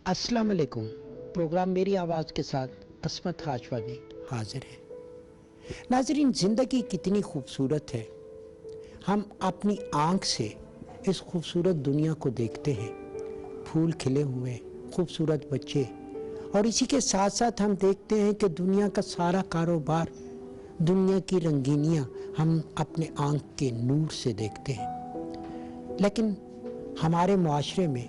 अस्सलाम वालेकुम। प्रोग्राम मेरी आवाज़ के साथ असमत हाशवानी हाजिर है। नाज़रीन, ज़िंदगी कितनी खूबसूरत है। हम अपनी आँख से इस खूबसूरत दुनिया को देखते हैं, फूल खिले हुए, खूबसूरत बच्चे, और इसी के साथ साथ हम देखते हैं कि दुनिया का सारा कारोबार, दुनिया की रंगीनियाँ हम अपने आँख के नूर से देखते हैं। लेकिन हमारे मुआशरे में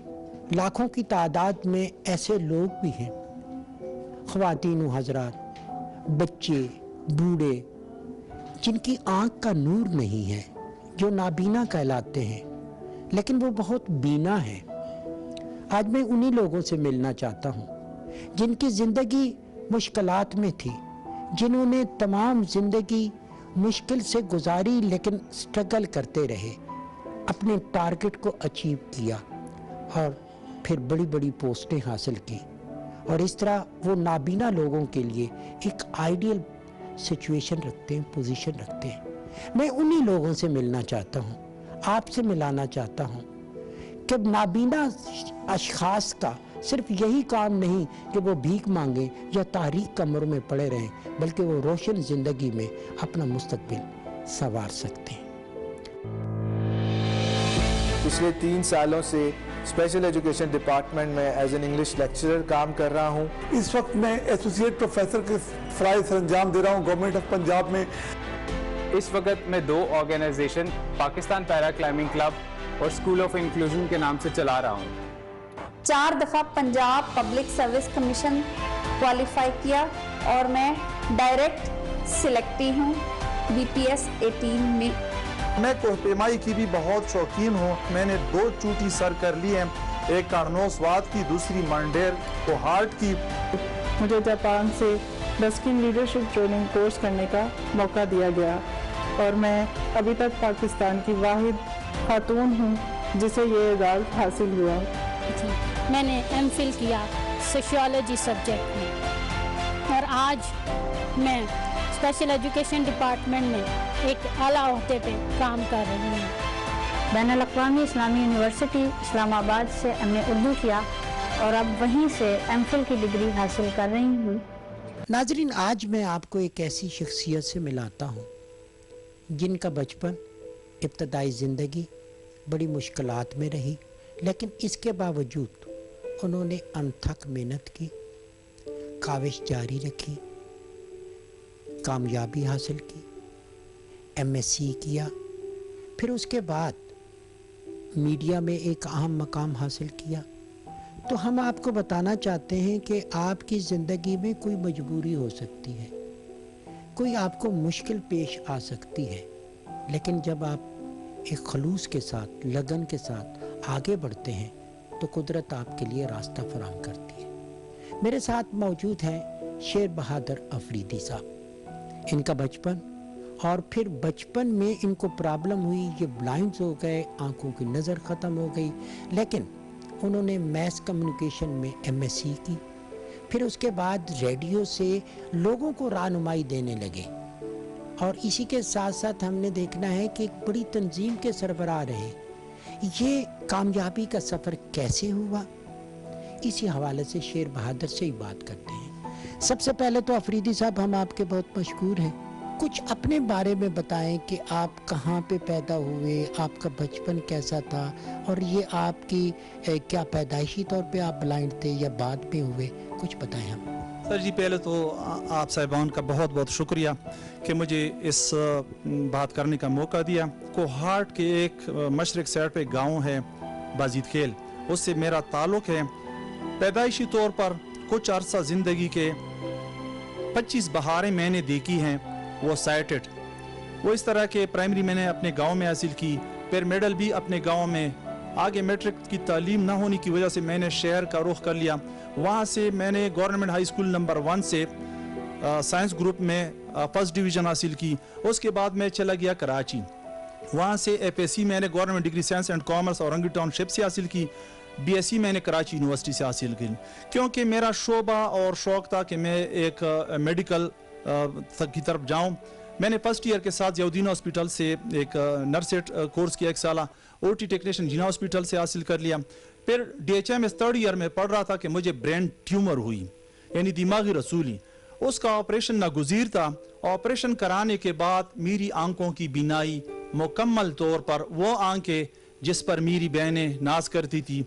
लाखों की तादाद में ऐसे लोग भी हैं, ख़वातीन व हज़रात, बच्चे, बूढ़े, जिनकी आँख का नूर नहीं है, जो नाबीना कहलाते हैं, लेकिन वो बहुत बीना है। आज मैं उन्हीं लोगों से मिलना चाहता हूँ जिनकी ज़िंदगी मुश्किलात में थी, जिन्होंने तमाम ज़िंदगी मुश्किल से गुजारी लेकिन स्ट्रगल करते रहे, अपने टारगेट को अचीव किया और फिर बड़ी बड़ी पोस्टें हासिल की, और इस तरह वो नाबीना लोगों के लिए एक आइडियल सिचुएशन रखते हैं, पोजीशन रखते हैं। मैं उन्हीं लोगों से मिलना चाहता हूँ, आपसे मिलाना चाहता हूँ कि नाबीना अशखास का सिर्फ यही काम नहीं कि वो भीख मांगे या तारीख कमरों में पड़े रहें, बल्कि वो रोशन ज़िंदगी में अपना मुस्तकबिल संवार सकते हैं। पिछले 3 सालों से स्पेशल एजुकेशन डिपार्टमेंट में एज एन इंग्लिश लेक्चरर काम कर रहा हूँ। इस वक्त मैं एसोसिएट प्रोफेसर के फ़राइज़ सर अंजाम दे रहा हूँ गवर्नमेंट ऑफ पंजाब में। इस वक्त मैं 2 organization Pakistan para climbing club और स्कूल ऑफ इंक्लूजन के नाम से चला रहा हूँ। 4 दफ़ा Punjab public service commission qualify किया और मैं डायरेक्ट सिलेक्टी हूँ BPS 18 में। मैं कोहपेमाई की भी बहुत शौकीन हूँ। मैंने 2 चूटी सर कर ली हैं, एक कार्नोसवाद की, दूसरी मंडेर को हार्ट की। मुझे जापान से रस्किन लीडरशिप ट्रेनिंग कोर्स करने का मौका दिया गया और मैं अभी तक पाकिस्तान की वाहिद खातून हूँ जिसे ये एजाज़ हासिल हुआ। मैंने MPhil किया सोशियोलॉजी सब्जेक्ट में और आज मैं स्पेशल एजुकेशन डिपार्टमेंट में एक आला ओहदे पे काम कर रही हूँ। बैनुल अक़वामी इस्लामी यूनिवर्सिटी इस्लामाबाद से हमने उर्दू किया और अब वहीं से MPhil की डिग्री हासिल कर रही हूँ। नाज़रीन, आज मैं आपको एक ऐसी शख्सियत से मिलाता हूँ जिनका बचपन, इब्तदाई ज़िंदगी बड़ी मुश्किलात में रही, लेकिन इसके बावजूद उन्होंने अनथक मेहनत की, काविश जारी रखी, कामयाबी हासिल की, MSc किया, फिर उसके बाद मीडिया में एक अहम मकाम हासिल किया। तो हम आपको बताना चाहते हैं कि आपकी ज़िंदगी में कोई मजबूरी हो सकती है, कोई आपको मुश्किल पेश आ सकती है, लेकिन जब आप एक खलूस के साथ, लगन के साथ आगे बढ़ते हैं तो कुदरत आपके लिए रास्ता फराहम करती है। मेरे साथ मौजूद हैं शेर बहादुर अफरीदी साहब। इनका बचपन और फिर बचपन में इनको प्रॉब्लम हुई, ये ब्लाइंड्स हो गए, आंखों की नज़र ख़त्म हो गई, लेकिन उन्होंने मैस कम्युनिकेशन में MSc की। फिर उसके बाद रेडियो से लोगों को रहनुमाई देने लगे और इसी के साथ साथ हमने देखना है कि एक बड़ी तंजीम के सरबराह रहे। ये कामयाबी का सफ़र कैसे हुआ, इसी हवाले से शेर बहादुर से ही बात करते हैं। सबसे पहले तो अफरीदी साहब, हम आपके बहुत मशहूर हैं, कुछ अपने बारे में बताएं कि आप कहाँ पे पैदा हुए, आपका बचपन कैसा था, और ये आपकी क्या पैदाइशी तौर पे आप ब्लाइंड थे या बाद में हुए, कुछ बताएं हम। सर जी, पहले तो आप साहिबान का बहुत बहुत शुक्रिया कि मुझे इस बात करने का मौका दिया। कोहाट के एक मशरक साइड पे गांव है बाजिद खेल, उससे मेरा ताल्लुक़ है। पैदाइशी तौर पर कुछ अरसा ज़िंदगी के 25 बहारें मैंने देखी हैं, वो साइटेड। वो इस तरह के प्राइमरी मैंने अपने गांव में हासिल की, फिर मेडल भी अपने गांव में। आगे मैट्रिक की तालीम ना होने की वजह से मैंने शहर का रुख कर लिया। वहाँ से मैंने गवर्नमेंट हाई स्कूल नंबर 1 से साइंस ग्रुप में फर्स्ट डिवीज़न हासिल की। उसके बाद मैं चला गया कराची, वहाँ से FSc मैंने government degree science and commerce Orangi township से हासिल की। BSc मैंने कराची यूनिवर्सिटी से हासिल की, क्योंकि मेरा शोबा और शौक़ था कि मैं एक मेडिकल की तरफ जाऊँ। मैंने फर्स्ट ईयर के साथ यहूदीन हॉस्पिटल से एक नर्सेट कोर्स किया, 1 साल OT टेक्नीशियन जीना हॉस्पिटल से हासिल कर लिया। फिर DHMS 3rd ईयर में पढ़ रहा था कि मुझे ब्रेन ट्यूमर हुई, यानी दिमागी रसूली। उसका ऑपरेशन नागुज़ीर था। ऑपरेशन कराने के बाद मेरी आंखों की बीनाई मुकम्मल तौर पर, वो आंखें जिस पर मेरी बहनें नाज करती थी,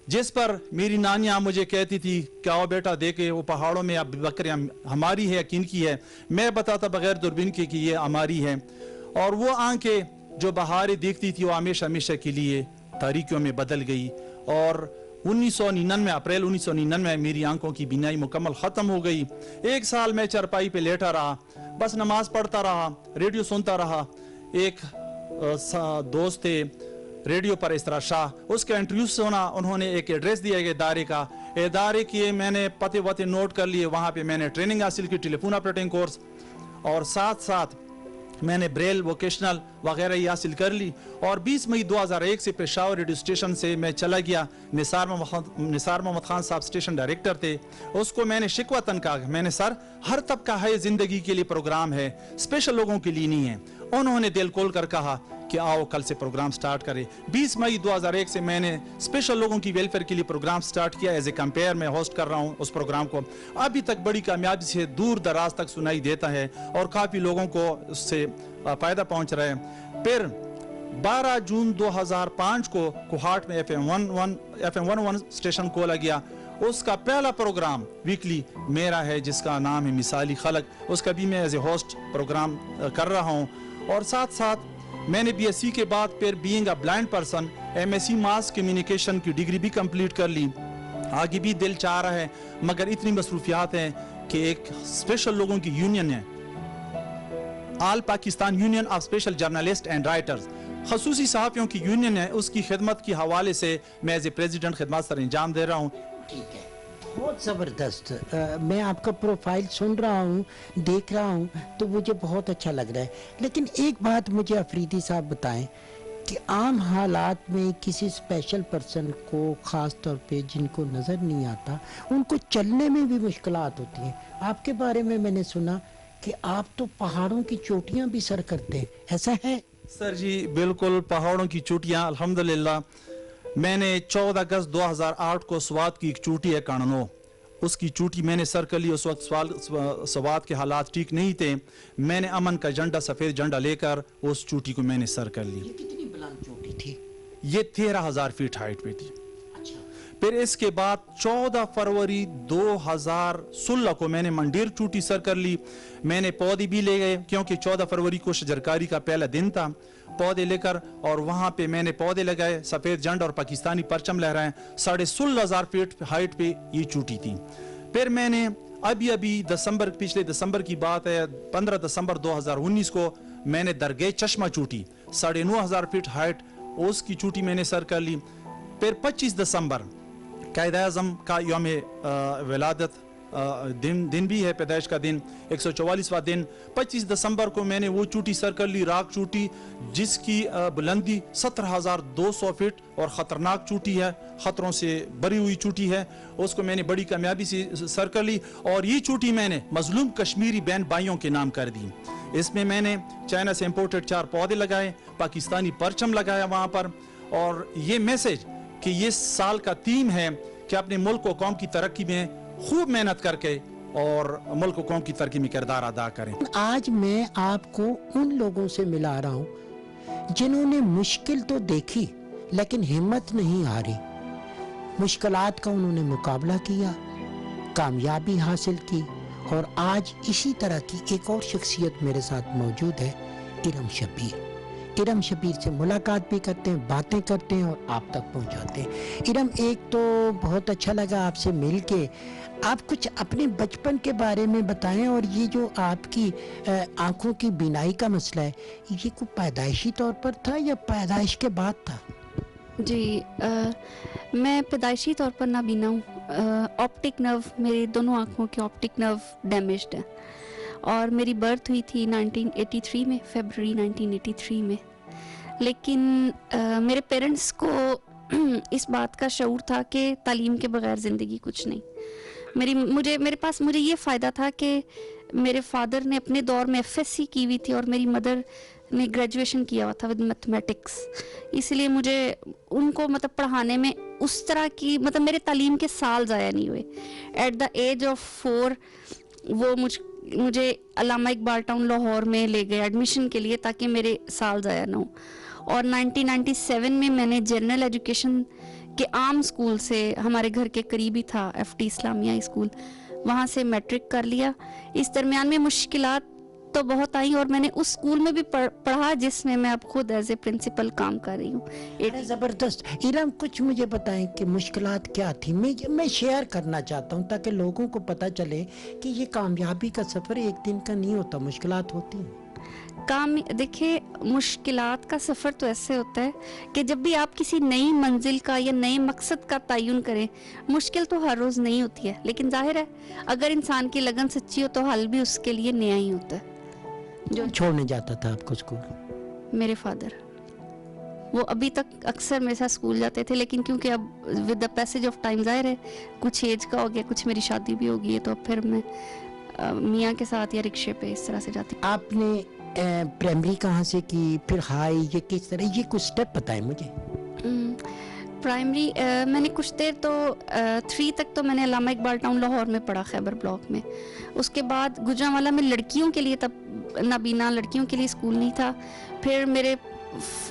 जिस पर मेरी नानियाँ मुझे कहती थी कि आओ बेटा देखे वो पहाड़ों में अब बकरियाँ हमारी है किनकी है, मैं बताता बगैर दूरबीन के कि ये हमारी है। और वो आंखें जो बहारें देखती थी वो हमेशा हमेशा के लिए तारीकियों में बदल गई। और 1999 अप्रैल 1999 मेरी आंखों की बीनाई मुकम्मल ख़त्म हो गई। 1 साल मैं चरपाई पे लेटा रहा, बस नमाज पढ़ता रहा, रेडियो सुनता रहा। एक दोस्त थे रेडियो पर इसरा शाह, उसका इंटरव्यू सुना, उन्होंने एक एड्रेस दिया एक इदारे का, इदारे किए, मैंने पते वते नोट कर लिए, वहाँ पे मैंने ट्रेनिंग हासिल की, टेलीफोन ऑपरेटिंग कोर्स, और साथ साथ मैंने ब्रेल वोकेशनल वगैरह ही हासिल कर ली। और 20 मई 2001 से पेशावर रेडियो स्टेशन से मैं चला गया। निसार मोहम्मद खान साहब स्टेशन डायरेक्टर थे, उसको मैंने शिकवतन कहा, मैंने सर हर तबका है ज़िंदगी के लिए प्रोग्राम है, स्पेशल लोगों के लिए नहीं है। उन्होंने दिल खोल कर कहा कि आओ कल से प्रोग्राम स्टार्ट करें। 20 मई 2001 से मैंने स्पेशल लोगों की वेलफेयर के लिए प्रोग्राम स्टार्ट किया। एज ए कंपेयर मैं होस्ट कर रहा हूं उस प्रोग्राम को, अभी तक बड़ी कामयाबी से दूर दराज तक सुनाई देता है और काफ़ी लोगों को उससे फ़ायदा पहुंच रहा है। फिर 12 जून 2005 को कोहाट में FM 101 स्टेशन खोला गया। उसका पहला प्रोग्राम वीकली मेरा है जिसका नाम है मिसाली खलक, उसका भी मैं एज ए होस्ट प्रोग्राम कर रहा हूँ। और साथ साथ मैंने BSc के बाद फिर being a blind person MSc mass communication की डिग्री भी कंप्लीट कर ली। आगे भी दिल चाह रहा है, मगर इतनी मसरूफियात हैं कि एक स्पेशल लोगों की यूनियन है, all Pakistan union of special journalist and writers, खसूसी सहाफ़ियों की यूनियन है, उसकी खिदमत के हवाले से मैं एज ए प्रेसिडेंट खिदमत सर अंजाम दे रहा हूँ। ठीक है, बहुत ज़बरदस्त। मैं आपका प्रोफाइल सुन रहा हूँ, देख रहा हूँ, तो मुझे बहुत अच्छा लग रहा है। लेकिन एक बात मुझे अफरीदी साहब बताएं कि आम हालात में किसी स्पेशल पर्सन को, ख़ास तौर पे जिनको नज़र नहीं आता, उनको चलने में भी मुश्किलात होती हैं। आपके बारे में मैंने सुना कि आप तो पहाड़ों की चोटियाँ भी सर करते हैं, ऐसा है? सर जी बिल्कुल, पहाड़ों की चोटियाँ अल्हम्दुलिल्लाह। मैंने 14 अगस्त 2008 को स्वात की एक चोटी है काननो, उसकी चोटी मैंने सर कर ली। उस वक्त स्वात के हालात ठीक नहीं थे, मैंने अमन का झंडा, सफ़ेद झंडा लेकर उस चोटी को मैंने सर कर ली। ये कितनी बुलंद चोटी थी? ये 13,000 फीट हाइट पे थी। अच्छा। फिर इसके बाद 14 फरवरी 2016 को मैंने मंडेर चोटी सर कर ली। मैंने पौधे भी ले गए क्योंकि 14 फरवरी को शजरकारी का पहला दिन था, पौधे लेकर, और वहाँ पे मैंने पौधे लगाए, सफ़ेद झंडा और पाकिस्तानी परचम लहराए। 16,500 फीट हाइट पे ये चोटी थी। फिर मैंने अभी पिछले दिसंबर की बात है, 15 दिसंबर 2019 को मैंने दरगाह चश्मा चोटी 9,500 फीट हाइट, उसकी चोटी मैंने सर कर ली। फिर 25 दिसंबर कायद-ए-आज़म का यौम विलादत दिन भी है, पैदाइश का दिन, 144वां दिन। 25 दिसंबर को मैंने वो चोटी सर कर ली, राग चोटी, जिसकी बुलंदी 17,200 फीट और ख़तरनाक चोटी है, ख़तरों से भरी हुई चोटी है। उसको मैंने बड़ी कामयाबी से सर कर ली और ये चोटी मैंने मजलूम कश्मीरी बहन भाइयों के नाम कर दी। इसमें मैंने चाइना से इम्पोर्टेड 4 पौधे लगाए, पाकिस्तानी परचम लगाया वहाँ पर, और ये मैसेज कि ये साल का थीम है कि अपने मुल्क और कौम की तरक्की में खूब मेहनत करके और मुल्क और कौम की तरक्की में किरदार अदा करें। आज मैं आपको उन लोगों से मिला रहा हूँ जिन्होंने मुश्किल तो देखी लेकिन हिम्मत नहीं हारी, मुश्किलात का उन्होंने मुकाबला किया, कामयाबी हासिल की, और आज इसी तरह की एक और शख्सियत मेरे साथ मौजूद है, इरम शब्बीर। इरम शब्बीर से मुलाकात भी करते हैं, बातें करते हैं और आप तक पहुंचाते हैं। इरम, एक तो बहुत अच्छा लगा आपसे मिल के। आप कुछ अपने बचपन के बारे में बताएं, और ये जो आपकी आंखों की बीनाई का मसला है, ये कोई पैदाइशी तौर पर था या पैदाइश के बाद था? जी, मैं पैदाइशी तौर पर नाबीना हूँ। ऑप्टिक नर्व, मेरी दोनों आँखों के ऑप्टिक नर्व डैमेज्ड है, और मेरी बर्थ हुई थी 1983 में, फरवरी 1983 में। लेकिन मेरे पेरेंट्स को इस बात का शऊर था कि तालीम के बगैर ज़िंदगी कुछ नहीं। मुझे ये फ़ायदा था कि मेरे फादर ने अपने दौर में FSC की हुई थी और मेरी मदर ने ग्रेजुएशन किया हुआ था विद मैथमेटिक्स, इसलिए मुझे उनको मतलब पढ़ाने में उस तरह की मतलब मेरे तालीम के साल ज़ाया नहीं हुए. एट द एज ऑफ 4 वो मुझे अल्लामा इकबाल टाउन लाहौर में ले गए एडमिशन के लिए ताकि मेरे साल ज़ाया ना हो. और 1997 में मैंने जनरल एजुकेशन के आम स्कूल से, हमारे घर के करीब ही था FT इस्लामिया स्कूल, वहाँ से मैट्रिक कर लिया. इस दरमियान में मुश्किलात तो बहुत आई और मैंने उस स्कूल में भी पढ़ा जिसमें मैं अब खुद एज ए प्रिंसिपल काम कर रही हूँ. ज़बरदस्त. इरम, कुछ मुझे बताएं कि मुश्किलात क्या थी. मैं शेयर करना चाहता हूँ ताकि लोगों को पता चले कि ये कामयाबी का सफ़र एक दिन का नहीं होता, मुश्किलात होती हैं. देखिए, मुश्किलात का सफ़र तो ऐसे होता है कि जब भी आप किसी नई मंजिल का या नए मकसद का तयन करें, मुश्किल तो हर रोज़ नहीं होती है, लेकिन जाहिर है अगर इंसान की लगन सच्ची हो तो हल भी उसके लिए नया ही होता है. जो छोड़ने जाता था आपको स्कूल? मेरे फादर, वो अभी तक अक्सर मेरे साथ स्कूल जाते थे, लेकिन क्योंकि अब with the passage of time जाहिर है कुछ एज का हो गया, कुछ मेरी शादी भी हो गई है, तो अब फिर मैं मियाँ के साथ या रिक्शे पे इस तरह से जाती. आपने प्राइमरी कहाँ से की, फिर हाई, ये किस तरह, ये कुछ स्टेप बताएं मुझे. प्राइमरी मैंने कुछ देर तो 3 तक तो मैंने अल्लामा इकबाल टाउन लाहौर में पढ़ा, खैबर ब्लॉक में. उसके बाद गुजरांवाला में लड़कियों के लिए, तब नाबीना लड़कियों के लिए स्कूल नहीं था. फिर मेरे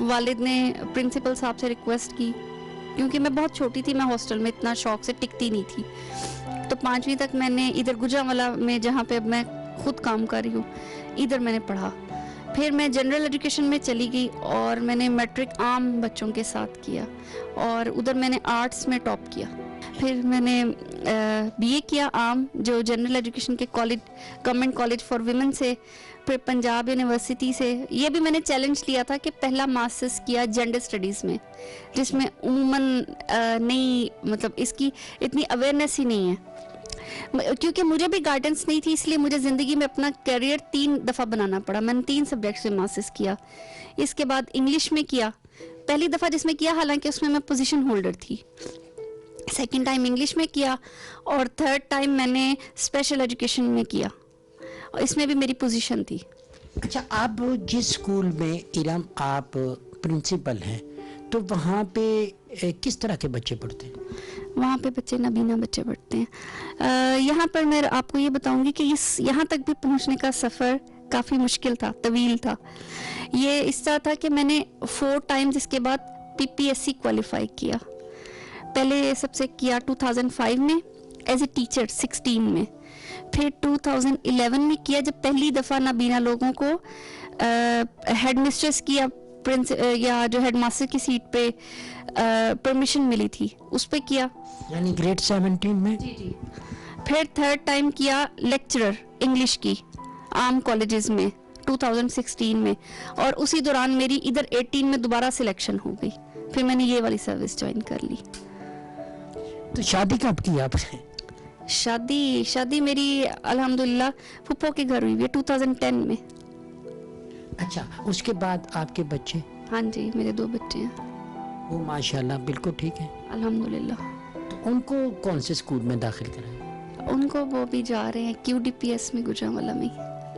वालिद ने प्रिंसिपल साहब से रिक्वेस्ट की, क्योंकि मैं बहुत छोटी थी, मैं हॉस्टल में इतना शौक से टिकती नहीं थी, तो 5वीं तक मैंने इधर गुजरांवाला में, जहाँ पे अब मैं खुद काम कर रही हूँ, इधर मैंने पढ़ा. फिर मैं जनरल एजुकेशन में चली गई और मैंने मैट्रिक आम बच्चों के साथ किया और उधर मैंने आर्ट्स में टॉप किया. फिर मैंने BA किया आम, जो जनरल एजुकेशन के college, government college for women से. फिर पंजाब यूनिवर्सिटी से ये भी मैंने चैलेंज लिया था कि पहला मास्टर्स किया जेंडर स्टडीज़ में, जिसमें उमूमन नहीं, मतलब इसकी इतनी अवेयरनेस ही नहीं है, क्योंकि मुझे भी गाइडेंस नहीं थी, इसलिए मुझे ज़िंदगी में अपना करियर 3 दफ़ा बनाना पड़ा. मैंने 3 सब्जेक्ट्स में मास्टर्स किया. इसके बाद इंग्लिश में किया, पहली दफ़ा जिसमें किया, हालांकि उसमें मैं पोजीशन होल्डर थी. सेकंड टाइम इंग्लिश में किया और थर्ड टाइम मैंने स्पेशल एजुकेशन में किया, और इसमें भी मेरी पोजीशन थी. अच्छा, आप जिस स्कूल में इरम आप प्रिंसिपल हैं, तो वहाँ पे किस तरह के बच्चे पढ़ते हैं? वहाँ पे बच्चे नाबीना बच्चे पढ़ते हैं. यहाँ पर मैं आपको ये बताऊंगी कि यहाँ तक भी पहुँचने का सफ़र काफ़ी मुश्किल था, तवील था. ये इस तरह था कि मैंने 4 टाइम्स इसके बाद PPSC क्वालिफाई किया. पहले सबसे किया 2005 में एज ए टीचर 16 में, फिर 2011 में किया जब पहली दफ़ा नाबीना लोगों को हेड मिस्ट्रेस की या जो हेड मास्टर की सीट पे परमिशन मिली थी, उस पे किया, यानी ग्रेड 17 में. जी. फिर थर्ड टाइम किया लेक्चरर इंग्लिश की आम कॉलेजेस में 2016 में, और उसी दौरान मेरी इधर 18 में दोबारा सिलेक्शन हो गई. फिर मैंने ये वाली सर्विस ज्वाइन कर ली. तो शादी कब की आपने? शादी मेरी अल्हम्दुलिल्लाह फूफो के घर हुई है 2010 में. अच्छा, उसके बाद आपके बच्चे? हाँ जी, मेरे 2 बच्चे हैं. वो माशाल्लाह बिल्कुल ठीक है, अल्हम्दुलिल्लाह. तो उनको कौन से स्कूल में दाखिल कराया? उनको वो भी जा रहे हैं QDPS में, गुजरांवाला में.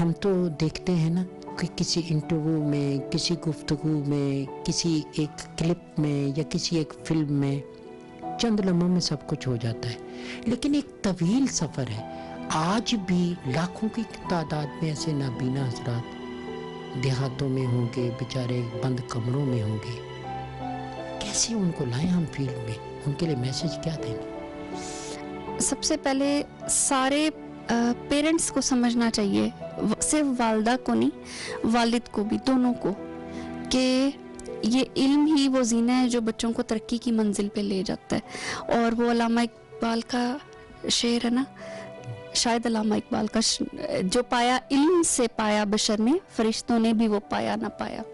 हम तो देखते हैं ना कि किसी इंटरव्यू में, किसी गुफ्तगू में, किसी एक क्लिप में या किसी एक फिल्म में चंद लम्हों में सब कुछ हो जाता है, लेकिन एक तवील सफ़र है. आज भी लाखों की तादाद में ऐसे नाबीना हज़रात देहातों में होंगे, बेचारे बंद कमरों में होंगे. कैसे उनको लाएं हम फील्ड में, उनके लिए मैसेज क्या देंगे? सबसे पहले सारे पेरेंट्स को समझना चाहिए, सिर्फ वालदा को नहीं, वालिद को भी, दोनों को, कि ये इल्म ही वो जीना है जो बच्चों को तरक्की की मंजिल पे ले जाता है. और वो अल्लामा इकबाल का शेर है ना, शायद अल्लामा इकबाल का, जो पाया इल्म से पाया बशर ने, फरिश्तों ने भी वो पाया ना पाया.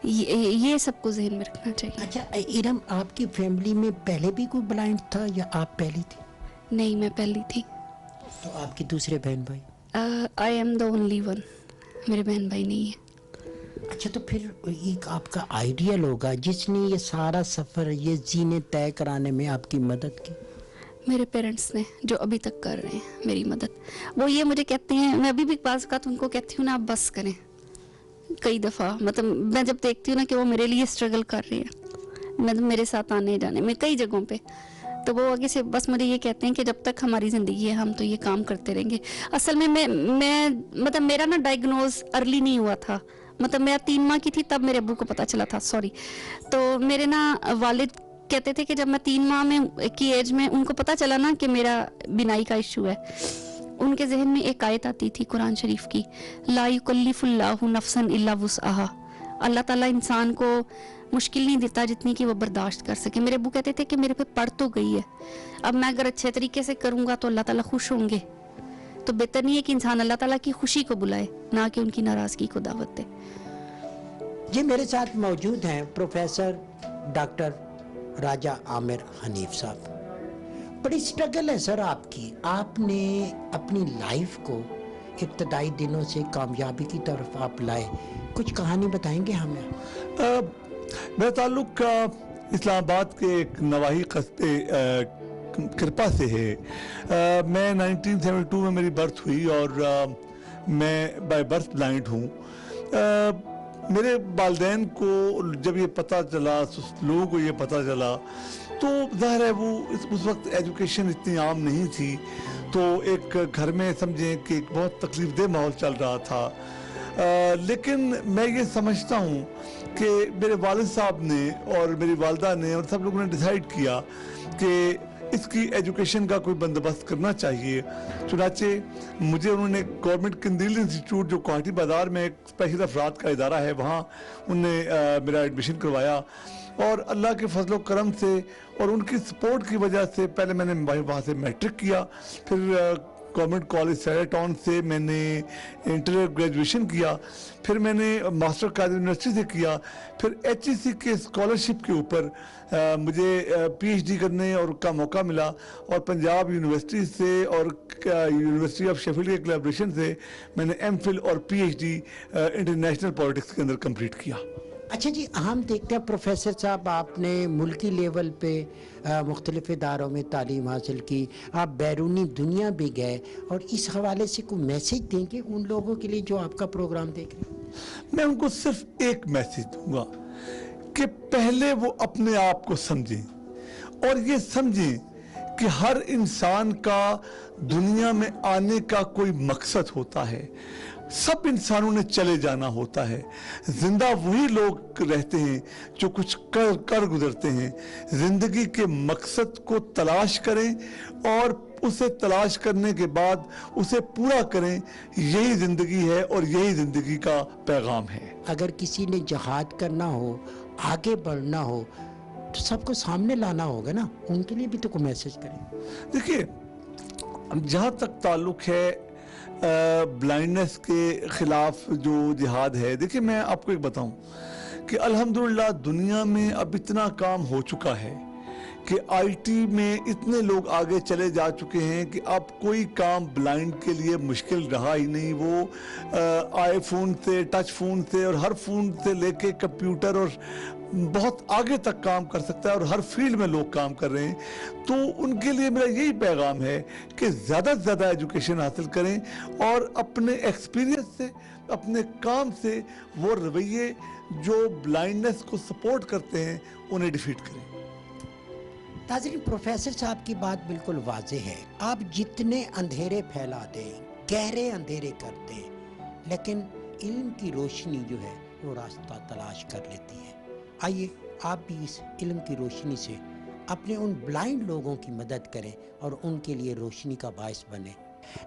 ये सबको ज़हन में रखना चाहिए. अच्छा इरम, आपकी फैमिली में पहले भी कोई ब्लाइंड था या आप पहली थी? नहीं, मैं पहली थी. तो आपके दूसरे बहन भाई? I am the only one, मेरे बहन भाई नहीं है. अच्छा, तो फिर एक आपका आइडियल होगा जिसने ये सारा सफ़र, ये जीने तय कराने में आपकी मदद की? मेरे पेरेंट्स ने, जो अभी तक कर रहे हैं मेरी मदद. वो ये मुझे कहते हैं, मैं अभी भी बाज़ औक़ात उनको कहती हूँ ना, आप बस करें, कई दफ़ा, मतलब मैं जब देखती हूँ ना कि वो मेरे लिए स्ट्रगल कर रही है, मतलब मेरे साथ आने जाने में कई जगहों पे, तो वो आगे से बस मुझे ये कहते हैं कि जब तक हमारी ज़िंदगी है हम तो ये काम करते रहेंगे। असल में मैं मतलब मेरा ना डायग्नोज अर्ली नहीं हुआ था, मतलब मैं 3 माह की थी तब मेरे अब्बू को पता चला था, सॉरी। तो मेरे ना वालिद कहते थे कि जब मैं 3 माह में की एज में उनको पता चला ना कि मेरा बिनाई का इशू है, उनके जहन में एक आयत आती थी कुरान शरीफ की, ला युकल्लिफुल्लाहु नफ्सन इल्ला वुसअहा, अल्लाह ताला इंसान को मुश्किल नहीं देता जितनी कि वो बर्दाश्त कर सके। मेरे अब्बू कहते थे कि मेरे पे पड़ तो गई है, अब मैं अगर अच्छे तरीके से करूँगा तो अल्लाह ताला खुश होंगे, तो बेहतर नहीं है कि इंसान अल्लाह ताला की खुशी को बुलाए ना कि उनकी नाराज़गी को दावत दे। जी मेरे साथ मौजूद हैं प्रोफेसर डॉक्टर राजा आमिर हनीफ साहब। बड़ी स्ट्रगल है सर आपकी, आपने अपनी लाइफ को इब्तदाई दिनों से कामयाबी की तरफ आप लाए, कुछ कहानी बताएंगे हमें? मेरा ताल्लुक इस्लामाबाद के एक नवाही कस्बे कृपा से है। मैं 1972 में मेरी बर्थ हुई और मैं बाय बर्थ ब्लाइंड हूँ। मेरे वालिदैन को जब ये पता चला, लोगों को ये पता चला, तो ज़ाहिर है वो उस वक्त एजुकेशन इतनी आम नहीं थी, तो एक घर में समझें कि एक बहुत तकलीफदेह माहौल चल रहा था। लेकिन मैं ये समझता हूँ कि मेरे वालिद साहब ने और मेरी वालदा ने और सब लोगों ने डिसाइड किया कि इसकी एजुकेशन का कोई बंदोबस्त करना चाहिए। चुनाचे मुझे उन्होंने गवर्नमेंट कंदील इंस्टीट्यूट जो कोहाटी बाज़ार में एक स्पेशल अफराद का इदारा है, वहाँ उनने मेरा एडमिशन करवाया और अल्लाह के फजलो करम से और उनकी सपोर्ट की वजह से पहले मैंने वहाँ से मैट्रिक किया, फिर गवर्नमेंट कॉलेज सैराटन से मैंने इंटर ग्रेजुएशन किया, फिर मैंने मास्टर कायदे यूनिवर्सिटी से किया, फिर HEC के स्कॉलरशिप के ऊपर मुझे PhD करने और का मौका मिला और पंजाब यूनिवर्सिटी से और यूनिवर्सिटी ऑफ शेफील्ड के कोलैबोरेशन से मैंने MPhil और PhD इंटरनेशनल पॉलिटिक्स के अंदर कंप्लीट किया। अच्छा जी, हम देखते हैं प्रोफेसर साहब आपने मुल्की लेवल पे मुख्तलिफ इदारों में तालीम हासिल की, आप बैरूनी दुनिया भी गए, और इस हवाले से कोई मैसेज देंगे उन लोगों के लिए जो आपका प्रोग्राम देख रहे हैं? मैं उनको सिर्फ एक मैसेज दूंगा कि पहले वो अपने आप को समझें और ये समझें कि हर इंसान का दुनिया में आने का कोई मकसद होता है। सब इंसानों ने चले जाना होता है, जिंदा वही लोग रहते हैं जो कुछ कर गुजरते हैं। जिंदगी के मकसद को तलाश करें और उसे तलाश करने के बाद उसे पूरा करें, यही जिंदगी है और यही जिंदगी का पैगाम है। अगर किसी ने जहाद करना हो, आगे बढ़ना हो, तो सबको सामने लाना होगा ना, उनके लिए भी तो कोई मैसेज करें। देखिए, जहाँ तक ताल्लुक है ब्लाइंडनेस के खिलाफ जो जिहाद है, देखिए मैं आपको एक बताऊं कि अल्हम्दुलिल्लाह दुनिया में अब इतना काम हो चुका है कि IT में इतने लोग आगे चले जा चुके हैं कि अब कोई काम ब्लाइंड के लिए मुश्किल रहा ही नहीं। वो आईफोन से, टच फोन से और हर फोन से लेके कंप्यूटर और बहुत आगे तक काम कर सकता है और हर फील्ड में लोग काम कर रहे हैं। तो उनके लिए मेरा यही पैगाम है कि ज़्यादा से ज़्यादा एजुकेशन हासिल करें और अपने एक्सपीरियंस से, अपने काम से वो रवैये जो ब्लाइंडनेस को सपोर्ट करते हैं उन्हें डिफीट करें। नाज़रीन, प्रोफेसर साहब की बात बिल्कुल वाज़ेह है। आप जितने अंधेरे फैला दें, गहरे अंधेरे कर दें, लेकिन इल्म की रोशनी जो है वो रास्ता तलाश कर लेती है। आइए आप भी इस इल्म की रोशनी से अपने उन ब्लाइंड लोगों की मदद करें और उनके लिए रोशनी का बायस बने।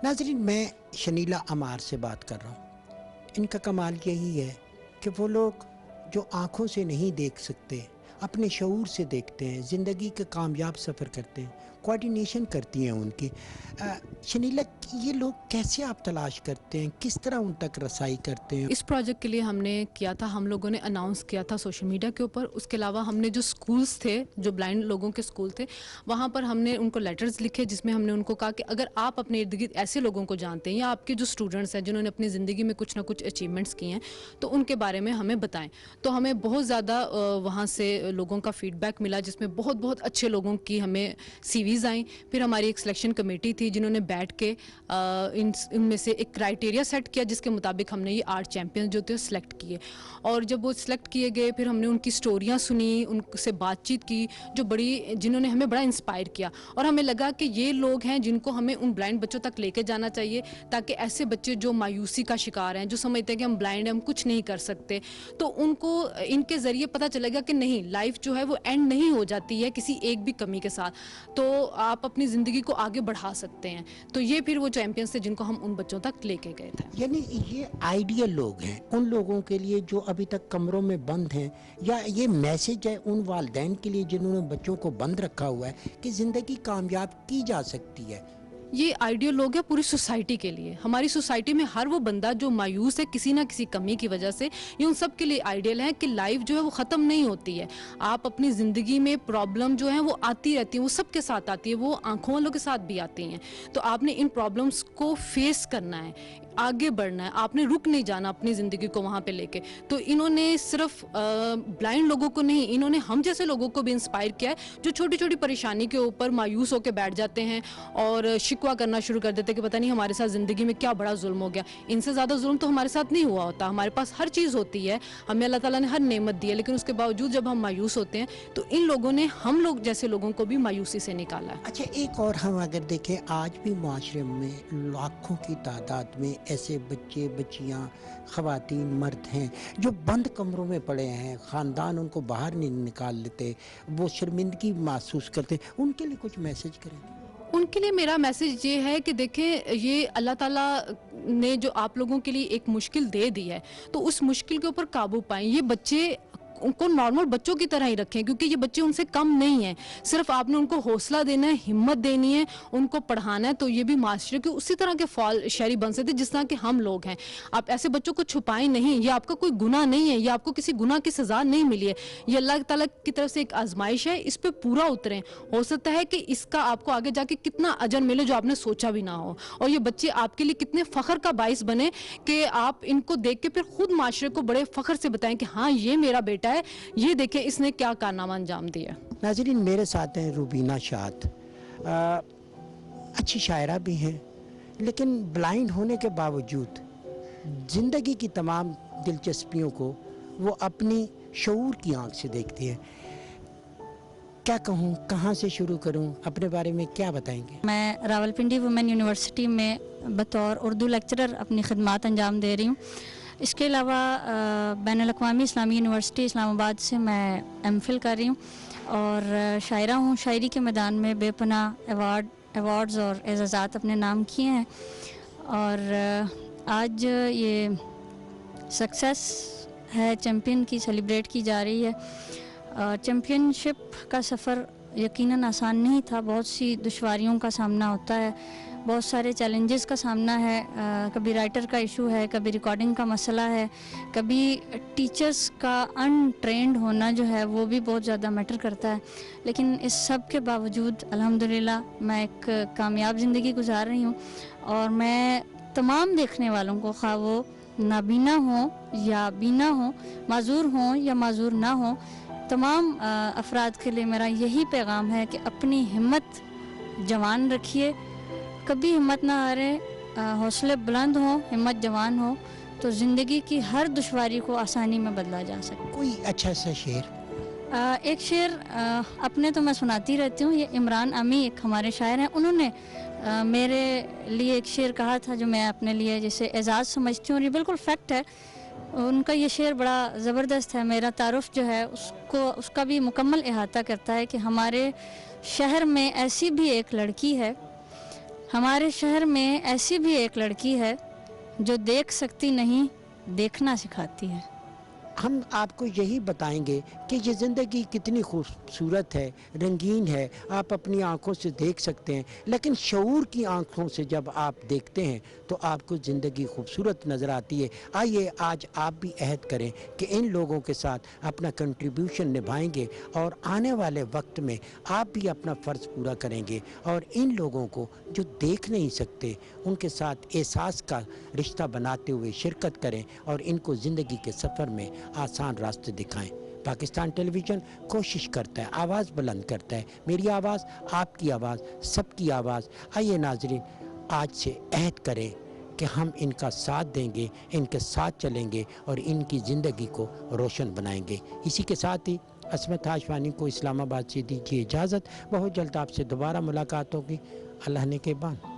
नाज़रीन, मैं शनीला अमार से बात कर रहा हूँ। इनका कमाल यही है कि वो लोग जो आँखों से नहीं देख सकते, अपने शऊर से देखते हैं, ज़िंदगी का कामयाब सफ़र करते हैं, कोऑर्डिनेशन करती हैं उनकी। शनीला, ये लोग कैसे आप तलाश करते हैं, किस तरह उन तक रसाई करते हैं? इस प्रोजेक्ट के लिए हमने किया था, हम लोगों ने अनाउंस किया था सोशल मीडिया के ऊपर। उसके अलावा हमने जो स्कूल्स थे, जो ब्लाइंड लोगों के स्कूल थे, वहाँ पर हमने उनको लेटर्स लिखे जिसमें हमने उनको कहा कि अगर आप अपने इर्द गिर्द ऐसे लोगों को जानते हैं या आपके जो स्टूडेंट्स हैं जिन्होंने अपनी ज़िंदगी में कुछ ना कुछ अचीवमेंट्स किए हैं, तो उनके बारे में हमें बताएं। तो हमें बहुत ज़्यादा वहाँ से लोगों का फीडबैक मिला जिसमें बहुत अच्छे लोगों की हमें CV सीरीज़ आई, फिर हमारी एक सिलेक्शन कमेटी थी जिन्होंने बैठ के इनमें से एक क्राइटेरिया सेट किया जिसके मुताबिक हमने ये 8 चैम्पियन जो थे सिलेक्ट किए। और जब वो सिलेक्ट किए गए फिर हमने उनकी स्टोरियाँ सुनी, उनसे बातचीत की जिन्होंने हमें बड़ा इंस्पायर किया, और हमें लगा कि ये लोग हैं जिनको हमें उन ब्लाइंड बच्चों तक लेके जाना चाहिए, ताकि ऐसे बच्चे जो मायूसी का शिकार हैं, जो समझते हैं कि हम ब्लाइंड हैं, हम कुछ नहीं कर सकते, तो उनको इनके ज़रिए पता चलेगा कि नहीं, लाइफ जो है वो एंड नहीं हो जाती है किसी एक भी कमी के साथ, तो आप अपनी ज़िंदगी को आगे बढ़ा सकते हैं। तो ये फिर वो चैम्पियंस थे जिनको हम उन बच्चों तक लेके गए थे। यानी ये आइडियल लोग हैं उन लोगों के लिए जो अभी तक कमरों में बंद हैं, या ये मैसेज है उन वालिदैन के लिए जिन्होंने बच्चों को बंद रखा हुआ है कि ज़िंदगी कामयाब की जा सकती है? ये आइडियल लोग है पूरी सोसाइटी के लिए। हमारी सोसाइटी में हर वो बंदा जो मायूस है किसी ना किसी कमी की वजह से, ये उन सब के लिए आइडियल है कि लाइफ जो है वो ख़त्म नहीं होती है। आप अपनी ज़िंदगी में प्रॉब्लम जो है वो आती रहती है, वो सबके साथ आती है, वो आंखों वालों के साथ भी आती हैं। तो आपने इन प्रॉब्लम्स को फेस करना है, आगे बढ़ना है, आपने रुक नहीं जाना अपनी ज़िंदगी को वहाँ पे लेके। तो इन्होंने सिर्फ ब्लाइंड लोगों को नहीं, इन्होंने हम जैसे लोगों को भी इंस्पायर किया है जो छोटी छोटी परेशानी के ऊपर मायूस होकर बैठ जाते हैं और शिकवा करना शुरू कर देते हैं कि पता नहीं हमारे साथ ज़िंदगी में क्या बड़ा जुल्म हो गया। इनसे ज़्यादा जुल्म तो हमारे साथ नहीं हुआ होता, हमारे पास हर चीज़ होती है, हमें अल्लाह ताला ने हर नेमत दी है, लेकिन उसके बावजूद जब हम मायूस होते हैं तो इन लोगों ने हम लोग जैसे लोगों को भी मायूसी से निकाला है। अच्छा, एक और हम अगर देखें, आज भी माशरे में लाखों की तादाद में ऐसे बच्चे बच्चियां, ख़वातीन, मर्द हैं जो बंद कमरों में पड़े हैं, ख़ानदान उनको बाहर नहीं निकाल लेते, वो शर्मिंदगी महसूस करते, उनके लिए कुछ मैसेज करें? उनके लिए मेरा मैसेज ये है कि देखें, ये अल्लाह ताला ने जो आप लोगों के लिए एक मुश्किल दे दी है, तो उस मुश्किल के ऊपर काबू पाएं। ये बच्चे उनको नॉर्मल बच्चों की तरह ही रखें, क्योंकि ये बच्चे उनसे कम नहीं हैं। सिर्फ आपने उनको हौसला देना है, हिम्मत देनी है, उनको पढ़ाना है, तो ये भी माशरे के उसी तरह के फॉल शहरी बन सकते जिस तरह के हम लोग हैं। आप ऐसे बच्चों को छुपाएं नहीं, ये आपका कोई गुनाह नहीं है, ये आपको किसी गुनाह की सज़ा नहीं मिली है, ये अल्लाह ताला की तरफ से एक आजमाइश है, इस पर पूरा उतरें। हो सकता है कि इसका आपको आगे जाके कितना अजर मिले जो आपने सोचा भी ना हो, और ये बच्चे आपके लिए कितने फ़ख्र का बाइस बने कि आप इनको देख के फिर खुद माशरे को बड़े फ़ख्र से बताएं कि हाँ, ये मेरा बेटा है, ये देखें इसने क्या कारनामा अंजाम दिया। नाज़रीन, मेरे साथ हैं रूबीना शाद, अच्छी शायरा भी हैं, लेकिन ब्लाइंड होने के बावजूद ज़िंदगी की तमाम दिलचस्पियों को वो अपनी शऊर की आंख से देखती है। क्या कहूँ, कहाँ से शुरू करूँ, अपने बारे में क्या बताएंगे? मैं रावलपिंडी वुमेन यूनिवर्सिटी में बतौर उर्दू लेक्चरर अपनी खिदमात अंजाम दे रही हूँ। इसके अलावा बैनुल-अक़वामी इस्लामी यूनिवर्सिटी इस्लामाबाद से मैं एमफिल कर रही हूँ और शायरा हूँ। शायरी के मैदान में बेपनाह अवार्ड्स और एज़ाज़ात अपने नाम किए हैं, और आज ये सक्सेस है चैम्पियन की सेलिब्रेट की जा रही है। चैम्पियनशिप का सफ़र यकीनन आसान नहीं था, बहुत सी दुश्वारियों का सामना होता है, बहुत सारे चैलेंजेस का सामना है। कभी राइटर का इशू है, कभी रिकॉर्डिंग का मसला है, कभी टीचर्स का अनट्रेंड होना जो है वो भी बहुत ज़्यादा मैटर करता है। लेकिन इस सब के बावजूद अल्हम्दुलिल्लाह मैं एक कामयाब ज़िंदगी गुजार रही हूँ, और मैं तमाम देखने वालों को, खा वो नाबीना हो या बीना हो, माजूर हो या माजूर ना हो, तमाम अफराद के लिए मेरा यही पैगाम है कि अपनी हिम्मत जवान रखिए, कभी हिम्मत ना हारें, हौसले बुलंद हो, हिम्मत जवान हो, तो ज़िंदगी की हर दुश्वारी को आसानी में बदला जा सकता। कोई अच्छा सा शेर? एक शेर अपने तो मैं सुनाती रहती हूँ, ये इमरान अमी एक हमारे शायर हैं, उन्होंने मेरे लिए एक शेर कहा था जो मैं अपने लिए जैसे एजाज़ समझती हूँ, और ये बिल्कुल फैक्ट है। उनका ये शेर बड़ा ज़बरदस्त है, मेरा तारुफ जो है उसका भी मुकम्मल इहाता करता है कि हमारे शहर में ऐसी भी एक लड़की है, हमारे शहर में ऐसी भी एक लड़की है जो देख सकती नहीं, देखना सिखाती है। हम आपको यही बताएंगे कि ये ज़िंदगी कितनी खूबसूरत है, रंगीन है, आप अपनी आंखों से देख सकते हैं, लेकिन शऊर की आंखों से जब आप देखते हैं तो आपको ज़िंदगी खूबसूरत नज़र आती है। आइए आज आप भी अहद करें कि इन लोगों के साथ अपना कंट्रीब्यूशन निभाएंगे और आने वाले वक्त में आप भी अपना फ़र्ज़ पूरा करेंगे, और इन लोगों को जो देख नहीं सकते उनके साथ एहसास का रिश्ता बनाते हुए शिरकत करें और इनको ज़िंदगी के सफ़र में आसान रास्ते दिखाएं। پاکستان ٹیلی ویژن کوشش کرتا ہے، آواز بلند کرتا ہے، میری آواز، آپ کی آواز، سب کی آواز۔ آئیے ناظرین، آج سے عہد کریں کہ ہم ان کا ساتھ دیں گے، ان کے ساتھ چلیں گے اور ان کی زندگی کو روشن بنائیں گے۔ اسی کے ساتھ ہی عصمت ہاشوانی کو اسلام آباد سے دیجیے اجازت، بہت جلد آپ سے دوبارہ ملاقات ہوگی۔ اللہ نے کے بان۔